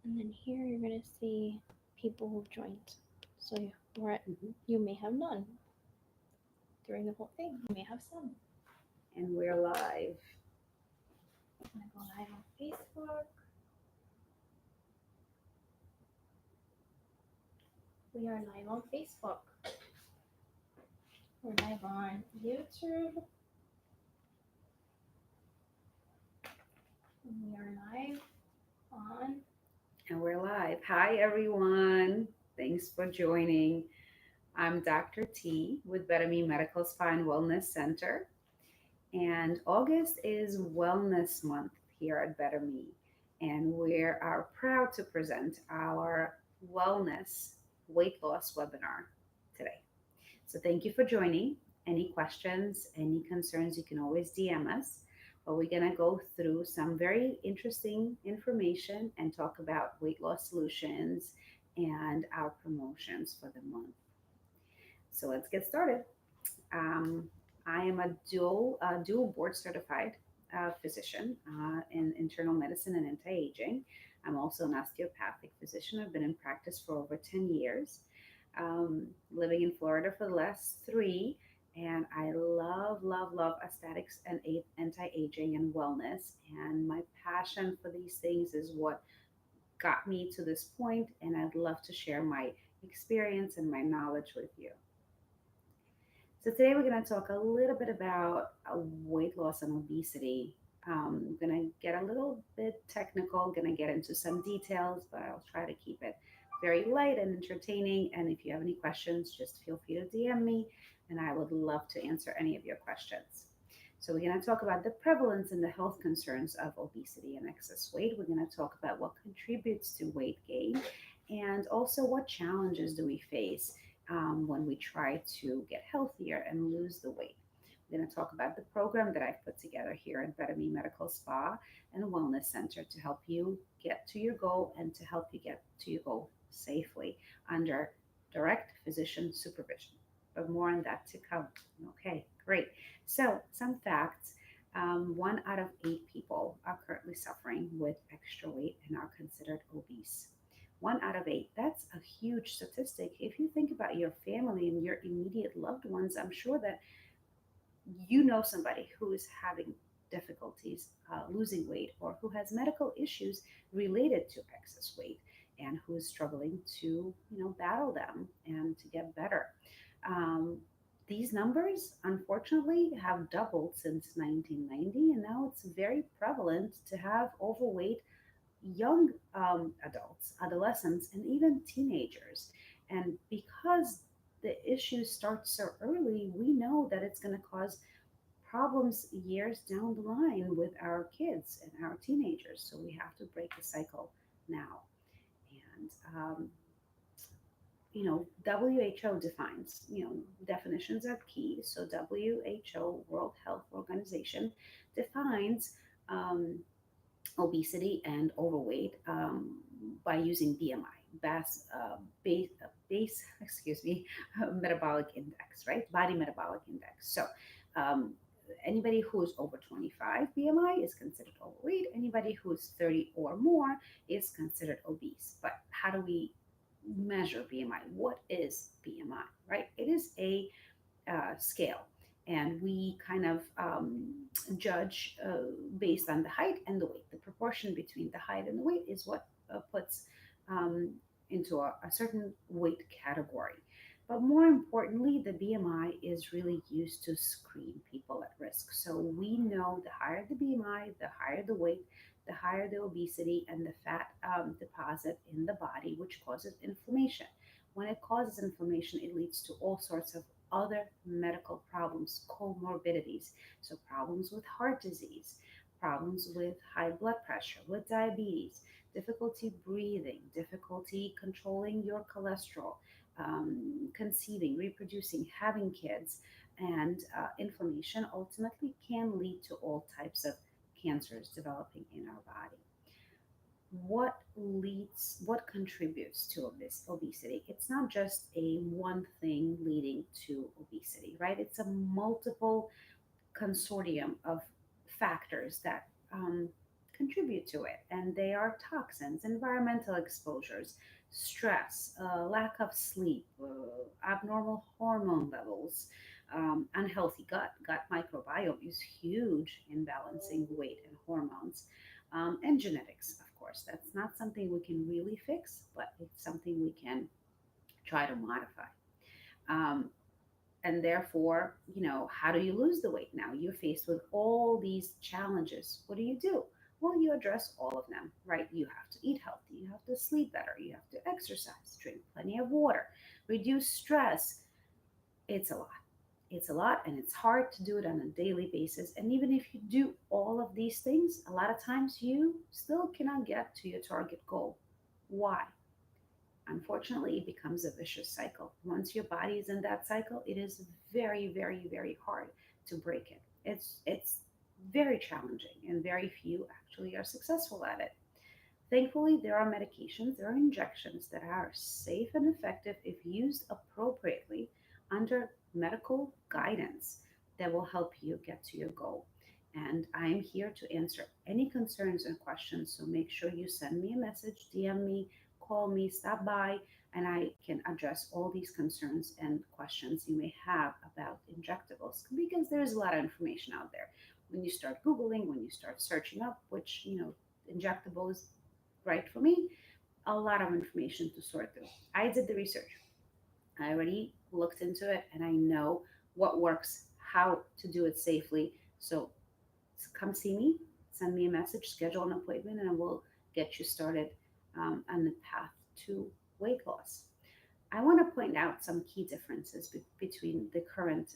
And then here you're going to see people who've joined. So Mhm. you may have none during the whole thing. You may have some. And we're live. I'm going to go live on Facebook. We are live on Facebook. We're live on YouTube. We are live on. And we're live. Hi, everyone. Thanks for joining. I'm Dr. T with Better Me Medical Spa and Wellness Center. And August is Wellness Month here at Better Me. And we are proud to present our wellness weight loss webinar today. So thank you for joining. Any questions, any concerns, you can always DM us. But we're going to go through some very interesting information and talk about weight loss solutions and our promotions for the month. So let's get started. Um, I am a dual board certified physician in internal medicine and anti-aging. I'm also an osteopathic physician. I've been in practice for over 10 years, living in Florida for the last three. And I love aesthetics and anti-aging and wellness. And my passion for these things is what got me to this point. And I'd love to share my experience and my knowledge with you. So today we're going to talk a little bit about weight loss and obesity. I'm going to get a little bit technical, going to get into some details, but I'll try to keep it very light and entertaining. And if you have any questions, just feel free to DM me, and I would love to answer any of your questions. So we're going to talk about the prevalence and the health concerns of obesity and excess weight. We're going to talk about what contributes to weight gain, and also what challenges do we face when we try to get healthier and lose the weight. We're going to talk about the program that I've put together here at Better Me Medical Spa and Wellness Center to help you get to your goal and to help you get to your goal safely under direct physician supervision. But more on that to come. Okay, great. So, some facts. 1 out of 8 people are currently suffering with extra weight and are considered obese. 1 out of 8. That's a huge statistic. If you think about your family and your immediate loved ones, I'm sure that you know somebody who is having difficulties losing weight or who has medical issues related to excess weight and who is struggling to battle them and to get better. um, these numbers unfortunately have doubled since 1990, and now it's very prevalent to have overweight young adults, adolescents, and even teenagers. And because the issues start so early, we know that it's going to cause problems years down the line with our kids and our teenagers. So we have to break the cycle now. And WHO defines, definitions are key. So WHO, World Health Organization, defines um, obesity and overweight by using BMI, base, excuse me, metabolic index, right? Body metabolic index. So um, anybody who's over 25 BMI is considered overweight. Anybody who's 30 or more is considered obese. But how do we measure BMI? What is BMI, right? It is a scale. And we kind of judge based on the height and the weight. The proportion between the height and the weight is what puts um, into a certain weight category. But more importantly, the BMI is really used to screen people at risk. So we know the higher the BMI, the higher the weight, the higher the obesity and the fat deposit in the body, which causes inflammation. When it causes inflammation, it leads to all sorts of other medical problems, comorbidities. So, problems with heart disease, problems with high blood pressure, with diabetes, difficulty breathing, difficulty controlling your cholesterol, conceiving, reproducing, having kids, and inflammation ultimately can lead to all types of cancers developing in our body. What contributes to obesity? It's not just a one thing leading to obesity, right? It's a multiple consortium of factors that contribute to it. And they are toxins, environmental exposures, stress, lack of sleep, abnormal hormone levels, unhealthy gut. Gut microbiome is huge in balancing weight and hormones, and genetics, of course. That's not something we can really fix, but it's something we can try to modify. Um, and therefore, how do you lose the weight now? You're faced with all these challenges. What do? Well, you address all of them, right? You have to eat healthy, you have to sleep better, you have to exercise, drink plenty of water, reduce stress. It's a lot. It's a lot, and it's hard to do it on a daily basis. And even if you do all of these things, a lot of times you still cannot get to your target goal. Why? Unfortunately, it becomes a vicious cycle. Once your body is in that cycle, it is very, very, very hard to break it. It's very challenging, and very few actually are successful at it. Thankfully, there are medications, there are injections that are safe and effective if used appropriately under medical guidance that will help you get to your goal. And I am here to answer any concerns and questions. So make sure you send me a message, DM me, call me, stop by, and I can address all these concerns and questions you may have about injectables, because there's a lot of information out there. When you start Googling, when you start searching up which, injectables right for me, a lot of information to sort through. I did the research. I already looked into it, and I know what works, how to do it safely. So come see me, send me a message, schedule an appointment, and we'll get you started on the path to weight loss. I want to point out some key differences between the current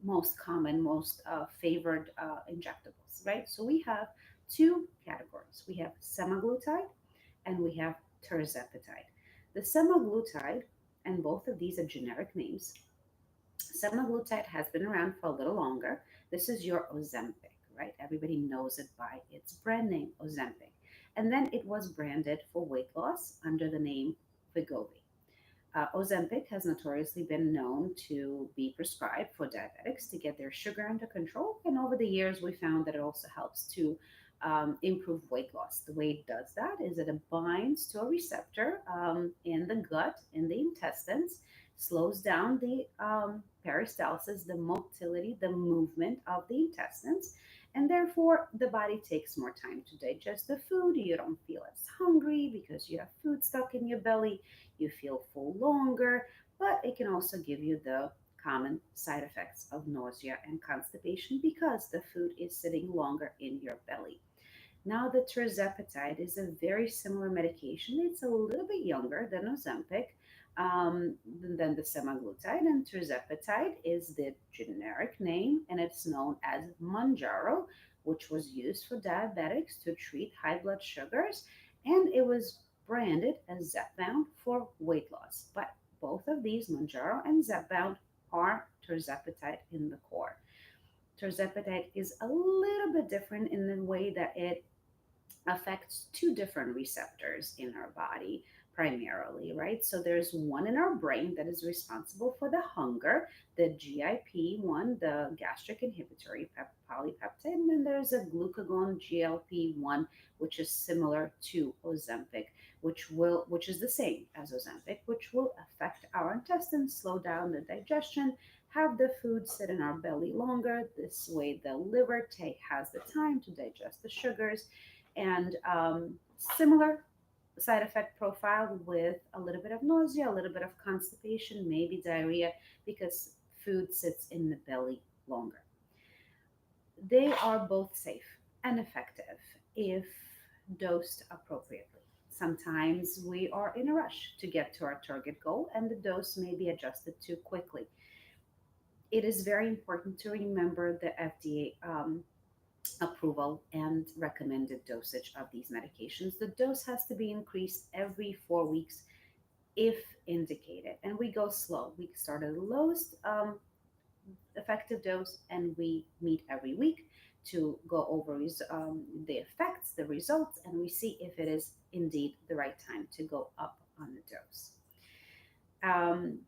most common, most favored injectables, right? So we have two categories. We have semaglutide and we have tirzepatide. The semaglutide, and both of these are generic names. Semaglutide has been around for a little longer. This is your Ozempic, right? Everybody knows it by its brand name, Ozempic. And then it was branded for weight loss under the name Wegovy. Ozempic has notoriously been known to be prescribed for diabetics to get their sugar under control. And over the years, we found that it also helps to improve weight loss. The way it does that is that it binds to a receptor in the gut, in the intestines, slows down the peristalsis, the motility, the movement of the intestines, and therefore the body takes more time to digest the food. You don't feel as hungry because you have food stuck in your belly. You feel full longer, but it can also give you the common side effects of nausea and constipation because the food is sitting longer in your belly. Now, the tirzepatide is a very similar medication. It's a little bit younger than Ozempic, than the semaglutide, and tirzepatide is the generic name, and it's known as Manjaro, which was used for diabetics to treat high blood sugars, and it was branded as Zepbound for weight loss. But both of these, Manjaro and Zepbound, are tirzepatide in the core. Tirzepatide is a little bit different in the way that it affects two different receptors in our body primarily, right? So there's one in our brain that is responsible for the hunger, the GIP one, the gastric inhibitory polypeptide, and then there's a glucagon GLP-1, which is similar to Ozempic, which is the same as Ozempic, which will affect our intestines, slow down the digestion, have the food sit in our belly longer. This way, the liver has the time to digest the sugars, and similar side effect profile with a little bit of nausea, a little bit of constipation, maybe diarrhea, because food sits in the belly longer. They are both safe and effective if dosed appropriately. Sometimes we are in a rush to get to our target goal, and the dose may be adjusted too quickly. It is very important to remember the FDA approval and recommended dosage of these medications. The dose has to be increased every 4 weeks if indicated. And we go slow. We start at the lowest effective dose, and we meet every week to go over the effects, the results, and we see if it is indeed the right time to go up on the dose. Um,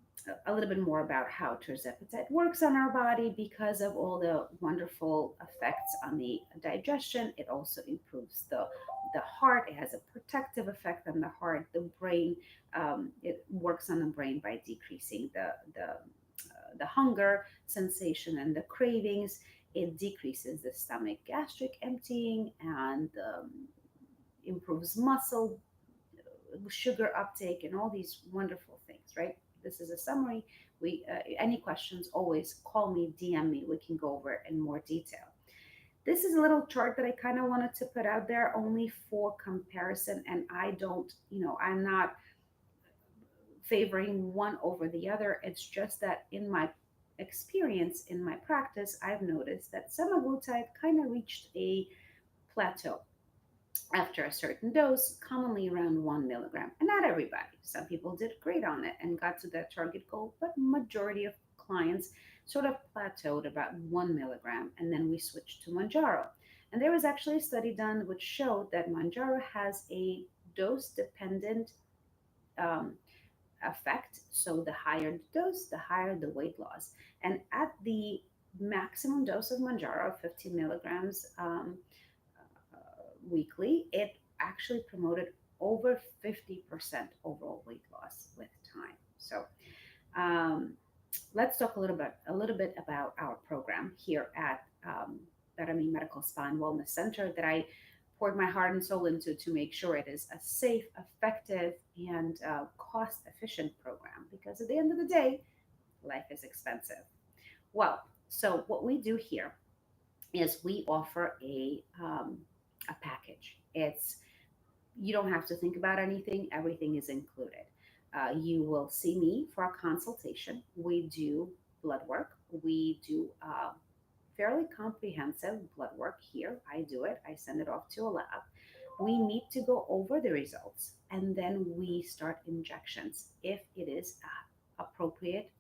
a little bit more about how tirzepatide works on our body because of all the wonderful effects on the digestion. It also improves the heart. It has a protective effect on the heart, the brain. It works on the brain by decreasing the hunger sensation and the cravings. It decreases the stomach gastric emptying and improves muscle sugar uptake and all these wonderful things, right? This is a summary. We any questions, always call me, DM me. We can go over it in more detail. This is a little chart that I kind of wanted to put out there only for comparison, and I don't, I'm not favoring one over the other. It's just that in my experience, in my practice, I've noticed that semaglutide kind of reached a plateau after a certain dose, commonly around 1 milligram. And not everybody. Some people did great on it and got to their target goal, but majority of clients sort of plateaued about 1 milligram, and then we switched to Manjaro. And there was actually a study done which showed that Manjaro has a dose dependent um, effect. So the higher the dose, the higher the weight loss. And at the maximum dose of Manjaro, 50 milligrams weekly, it actually promoted over 50% overall weight loss with time. So um, let's talk a little bit about our program here at Bettamy Medical Spa and Wellness Center that I poured my heart and soul into to make sure it is a safe, effective, and cost efficient program, because at the end of the day, life is expensive. Well, so what we do here is we offer a package. It's You don't have to think about anything, everything is included. You will see me for a consultation. We do blood work. We do fairly comprehensive blood work here. I do it, I send it off to a lab. We meet to go over the results, and then we start injections if it is appropriate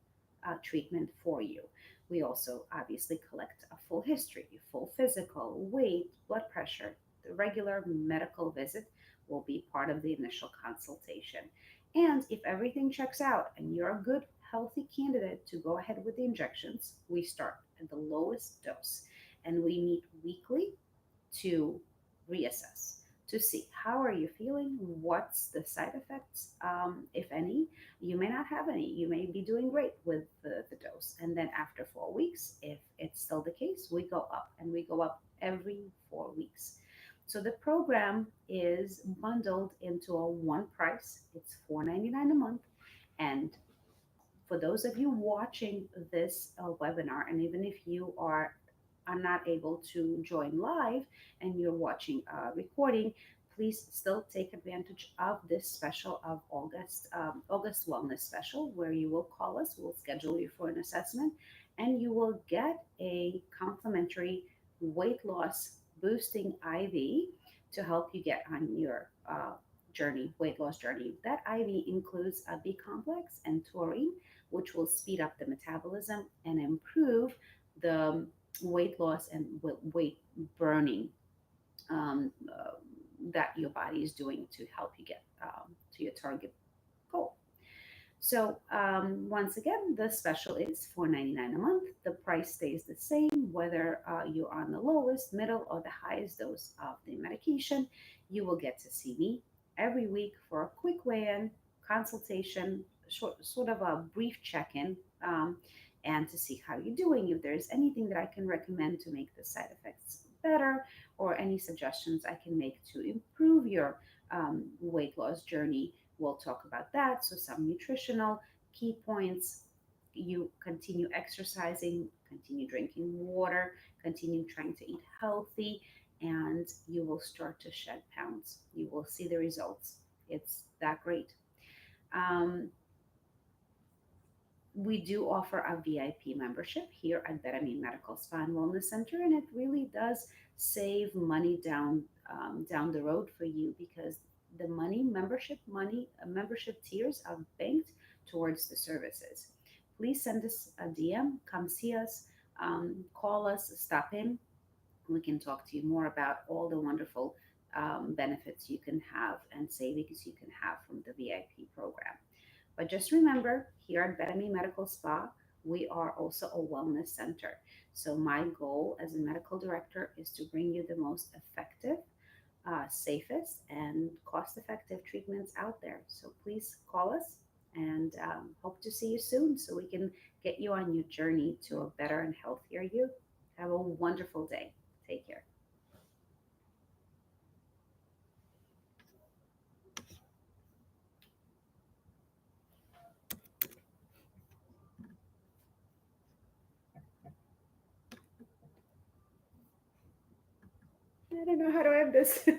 treatment for you. We also obviously collect a full history, full physical, weight, blood pressure. The regular medical visit will be part of the initial consultation. And if everything checks out and you're a good, healthy candidate to go ahead with the injections, we start at the lowest dose and we meet weekly to reassess, to see how are you feeling, what's the side effects, if any. You may not have any, you may be doing great with the dose, and then after 4 weeks, if it's still the case, we go up, and we go up every 4 weeks. So the program is bundled into a one price. It's $4.99 a month. And for those of you watching this webinar, and even if you are not able to join live and you're watching a recording, please still take advantage of this special of August Wellness Special, where you will call us, we'll schedule you for an assessment, and you will get a complimentary weight loss boosting IV to help you get on your weight loss journey. That IV includes a B complex and taurine, which will speed up the metabolism and improve the weight loss and weight burning that your body is doing to help you get to your target goal. So once again, the special is $4.99 a month. The price stays the same whether you're on the lowest, middle, or the highest dose of the medication. You will get to see me every week for a quick weigh-in consultation, sort of a brief check-in, and to see how you're doing. If there's anything that I can recommend to make the side effects better, or any suggestions I can make to improve your weight loss journey, we'll talk about that. So some nutritional key points: you continue exercising, continue drinking water, continue trying to eat healthy, and you will start to shed pounds. You will see the results. It's that great. Um, we do offer a VIP membership here at Bettamy Medical Spa and Wellness Center, and it really does save money down the road for you, because the membership tiers are banked towards the services. Please send us a DM, come see us, call us, stop in. We can talk to you more about all the wonderful benefits you can have and savings you can have from the VIP program. But just remember, here at Betami Medical Spa, we are also a wellness center. So my goal as a medical director is to bring you the most effective, safest, and cost-effective treatments out there. So please call us and hope to see you soon so we can get you on your journey to a better and healthier you. Have a wonderful day. Take care. I don't know how to end this.